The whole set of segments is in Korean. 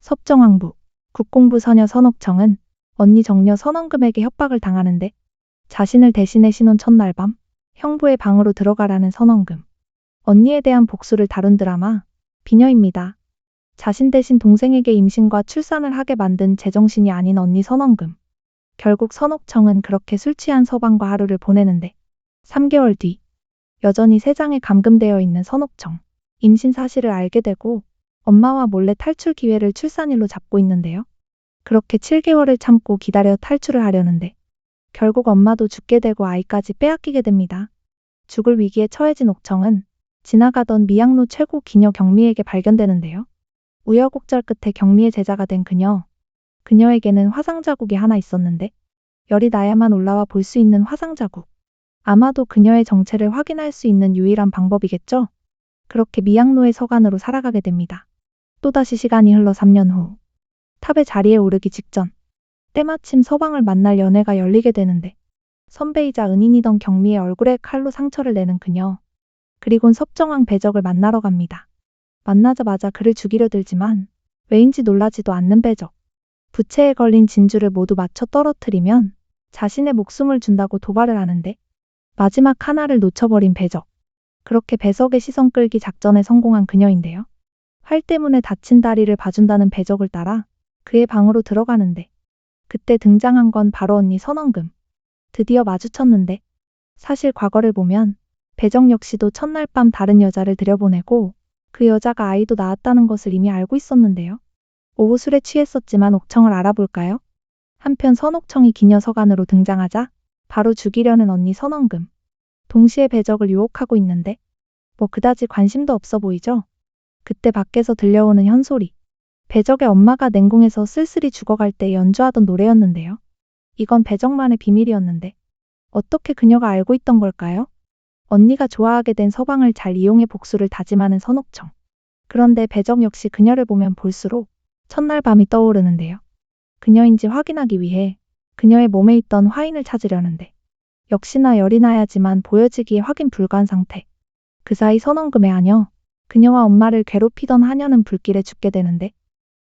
섭정왕부, 국공부 서녀 선옥청은 언니 정녀 선원금에게 협박을 당하는데 자신을 대신해 신혼 첫날 밤 형부의 방으로 들어가라는 선원금. 언니에 대한 복수를 다룬 드라마 비녀입니다. 자신 대신 동생에게 임신과 출산을 하게 만든 제정신이 아닌 언니 선원금. 결국 선옥청은 그렇게 술 취한 서방과 하루를 보내는데 3개월 뒤 여전히 세장에 감금되어 있는 선옥청. 임신 사실을 알게 되고 엄마와 몰래 탈출 기회를 출산일로 잡고 있는데요. 그렇게 7개월을 참고 기다려 탈출을 하려는데 결국 엄마도 죽게 되고 아이까지 빼앗기게 됩니다. 죽을 위기에 처해진 옥청은 지나가던 미양로 최고 기녀 경미에게 발견되는데요. 우여곡절 끝에 경미의 제자가 된 그녀. 그녀에게는 화상 자국이 하나 있었는데 열이 나야만 올라와 볼 수 있는 화상 자국. 아마도 그녀의 정체를 확인할 수 있는 유일한 방법이겠죠? 그렇게 미양로의 서간으로 살아가게 됩니다. 또다시 시간이 흘러 3년 후. 탑의 자리에 오르기 직전. 때마침 서방을 만날 연회가 열리게 되는데 선배이자 은인이던 경미의 얼굴에 칼로 상처를 내는 그녀. 그리곤 섭정왕 배적을 만나러 갑니다. 만나자마자 그를 죽이려 들지만 왜인지 놀라지도 않는 배적. 부채에 걸린 진주를 모두 맞춰 떨어뜨리면 자신의 목숨을 준다고 도발을 하는데 마지막 하나를 놓쳐버린 배적. 그렇게 배석의 시선 끌기 작전에 성공한 그녀인데요. 활 때문에 다친 다리를 봐준다는 배적을 따라 그의 방으로 들어가는데 그때 등장한 건 바로 언니 선원금. 드디어 마주쳤는데 사실 과거를 보면 배적 역시도 첫날 밤 다른 여자를 들여보내고 그 여자가 아이도 낳았다는 것을 이미 알고 있었는데요. 오후 술에 취했었지만 옥청을 알아볼까요? 한편 선옥청이 기녀 서간으로 등장하자 바로 죽이려는 언니 선원금. 동시에 배적을 유혹하고 있는데 뭐 그다지 관심도 없어 보이죠? 그때 밖에서 들려오는 현소리. 배적의 엄마가 냉궁에서 쓸쓸히 죽어갈 때 연주하던 노래였는데요. 이건 배적만의 비밀이었는데 어떻게 그녀가 알고 있던 걸까요? 언니가 좋아하게 된 서방을 잘 이용해 복수를 다짐하는 선옥청. 그런데 배적 역시 그녀를 보면 볼수록 첫날 밤이 떠오르는데요. 그녀인지 확인하기 위해 그녀의 몸에 있던 화인을 찾으려는데 역시나 열이 나야지만 보여지기에 확인 불가한 상태. 그 사이 선원금의 하녀, 그녀와 엄마를 괴롭히던 하녀는 불길에 죽게 되는데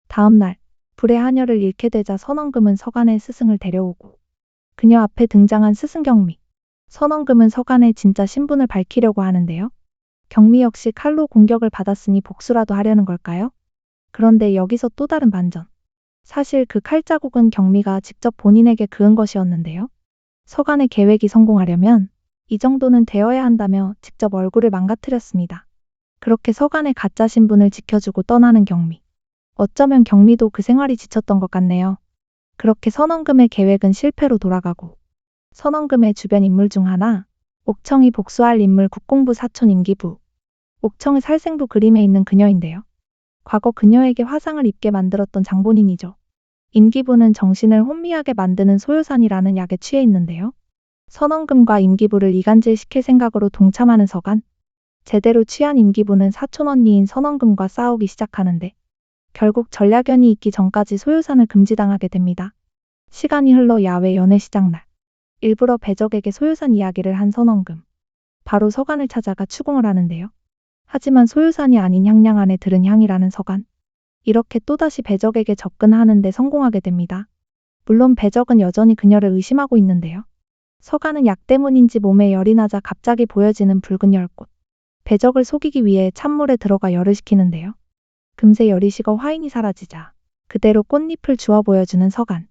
다음 날 불의 하녀를 잃게 되자 선원금은 서간의 스승을 데려오고 그녀 앞에 등장한 스승 경미. 선원금은 서간의 진짜 신분을 밝히려고 하는데요. 경미 역시 칼로 공격을 받았으니 복수라도 하려는 걸까요? 그런데 여기서 또 다른 반전. 사실 그 칼자국은 경미가 직접 본인에게 그은 것이었는데요. 서간의 계획이 성공하려면 이 정도는 되어야 한다며 직접 얼굴을 망가뜨렸습니다. 그렇게 서간의 가짜 신분을 지켜주고 떠나는 경미. 어쩌면 경미도 그 생활이 지쳤던 것 같네요. 그렇게 선원금의 계획은 실패로 돌아가고 선원금의 주변 인물 중 하나, 옥청이 복수할 인물 국공부 사촌 임기부. 옥청의 살생부 그림에 있는 그녀인데요. 과거 그녀에게 화상을 입게 만들었던 장본인이죠. 임기부는 정신을 혼미하게 만드는 소요산이라는 약에 취해 있는데요. 선원금과 임기부를 이간질시킬 생각으로 동참하는 서간. 제대로 취한 임기부는 사촌 언니인 선원금과 싸우기 시작하는데 결국 전략연이 있기 전까지 소요산을 금지당하게 됩니다. 시간이 흘러 야외 연애 시작날. 일부러 배적에게 소요산 이야기를 한 선원금. 바로 서간을 찾아가 추궁을 하는데요. 하지만 소요산이 아닌 향량 안에 들은 향이라는 서간. 이렇게 또다시 배적에게 접근하는 데 성공하게 됩니다. 물론 배적은 여전히 그녀를 의심하고 있는데요. 서간은 약 때문인지 몸에 열이 나자 갑자기 보여지는 붉은 열꽃. 배적을 속이기 위해 찬물에 들어가 열을 식히는데요. 금세 열이 식어 화인이 사라지자 그대로 꽃잎을 주워 보여주는 서간.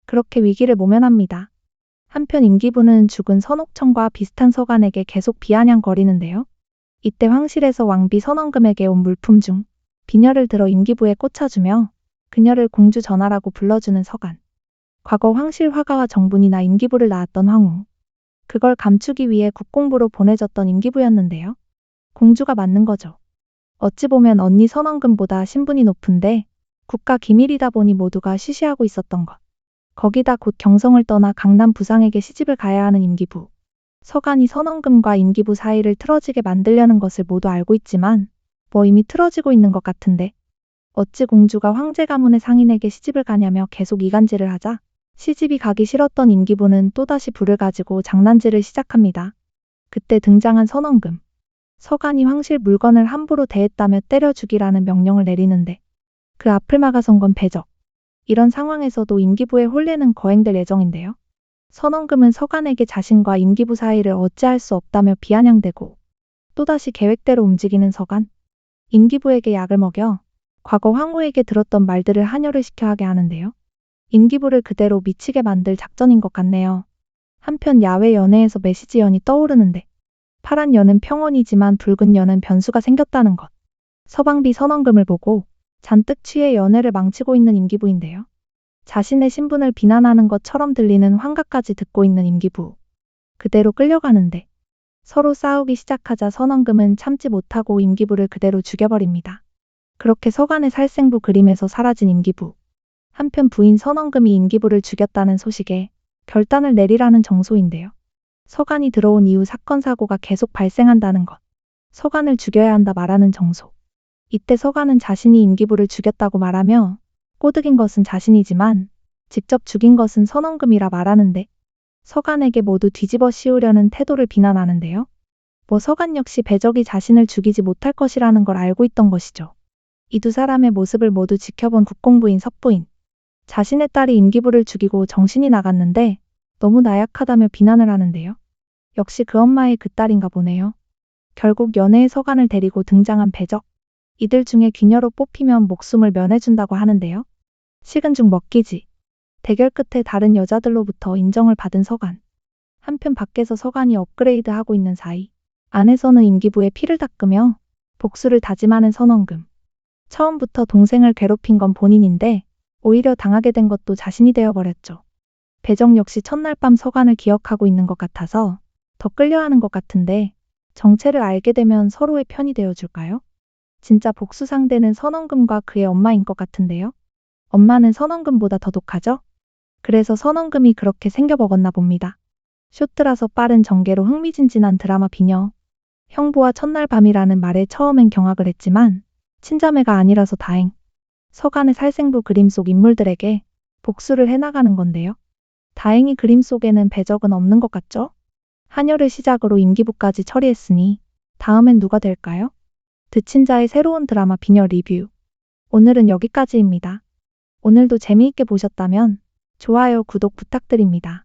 그렇게 위기를 모면합니다. 한편 임기부는 죽은 선옥청과 비슷한 서간에게 계속 비아냥거리는데요. 이때 황실에서 왕비 선원금에게 온 물품 중 비녀를 들어 임기부에 꽂혀주며 그녀를 공주 전하라고 불러주는 서간. 과거 황실 화가와 정분이나 임기부를 낳았던 황후. 그걸 감추기 위해 국공부로 보내졌던 임기부였는데요. 공주가 맞는 거죠. 어찌 보면 언니 선원금보다 신분이 높은데 국가 기밀이다 보니 모두가 쉬쉬하고 있었던 것. 거기다 곧 경성을 떠나 강남 부상에게 시집을 가야 하는 임기부. 서간이 선원금과 임기부 사이를 틀어지게 만들려는 것을 모두 알고 있지만 뭐 이미 틀어지고 있는 것 같은데 어찌 공주가 황제 가문의 상인에게 시집을 가냐며 계속 이간질을 하자 시집이 가기 싫었던 임기부는 또다시 불을 가지고 장난질을 시작합니다. 그때 등장한 선원금. 서간이 황실 물건을 함부로 대했다며 때려 죽이라는 명령을 내리는데 그 앞을 막아선 건 배적. 이런 상황에서도 임기부의 혼례는 거행될 예정인데요. 선원금은 서간에게 자신과 임기부 사이를 어찌할 수 없다며 비아냥대고 또다시 계획대로 움직이는 서간. 임기부에게 약을 먹여 과거 황후에게 들었던 말들을 한혈을 시켜 하게 하는데요. 임기부를 그대로 미치게 만들 작전인 것 같네요. 한편 야외 연애에서 메시지 연이 떠오르는데 파란 연은 평온이지만 붉은 연은 변수가 생겼다는 것. 서방비 선원금을 보고 잔뜩 취해 연애를 망치고 있는 임기부인데요. 자신의 신분을 비난하는 것처럼 들리는 환각까지 듣고 있는 임기부. 그대로 끌려가는데 서로 싸우기 시작하자 선원금은 참지 못하고 임기부를 그대로 죽여버립니다. 그렇게 서간의 살생부 그림에서 사라진 임기부. 한편 부인 선원금이 임기부를 죽였다는 소식에 결단을 내리라는 정소인데요. 서간이 들어온 이후 사건 사고가 계속 발생한다는 것. 서간을 죽여야 한다 말하는 정소. 이때 서간은 자신이 임기부를 죽였다고 말하며 꼬드긴 것은 자신이지만 직접 죽인 것은 선원금이라 말하는데 서간에게 모두 뒤집어 씌우려는 태도를 비난하는데요. 서간 역시 배적이 자신을 죽이지 못할 것이라는 걸 알고 있던 것이죠. 이 두 사람의 모습을 모두 지켜본 국공부인 섭부인. 자신의 딸이 임기부를 죽이고 정신이 나갔는데 너무 나약하다며 비난을 하는데요. 역시 그 엄마의 그 딸인가 보네요. 결국 연애의 서간을 데리고 등장한 배적. 이들 중에 귀녀로 뽑히면 목숨을 면해준다고 하는데요. 식은 죽 먹기지. 대결 끝에 다른 여자들로부터 인정을 받은 서간. 한편 밖에서 서간이 업그레이드하고 있는 사이 안에서는 임기부의 피를 닦으며 복수를 다짐하는 선원금. 처음부터 동생을 괴롭힌 건 본인인데 오히려 당하게 된 것도 자신이 되어버렸죠. 배적 역시 첫날 밤 서간을 기억하고 있는 것 같아서 더 끌려하는 것 같은데 정체를 알게 되면 서로의 편이 되어줄까요? 진짜 복수 상대는 선원금과 그의 엄마인 것 같은데요. 엄마는 선원금보다 더 독하죠? 그래서 선원금이 그렇게 생겨먹었나 봅니다. 쇼트라서 빠른 전개로 흥미진진한 드라마 비녀. 형부와 첫날 밤이라는 말에 처음엔 경악을 했지만 친자매가 아니라서 다행. 서간의 살생부 그림 속 인물들에게 복수를 해나가는 건데요. 다행히 그림 속에는 배적은 없는 것 같죠? 한혈을 시작으로 임기부까지 처리했으니 다음엔 누가 될까요? 드친 자의 새로운 드라마 비녀 리뷰. 오늘은 여기까지입니다. 오늘도 재미있게 보셨다면 좋아요, 구독 부탁드립니다.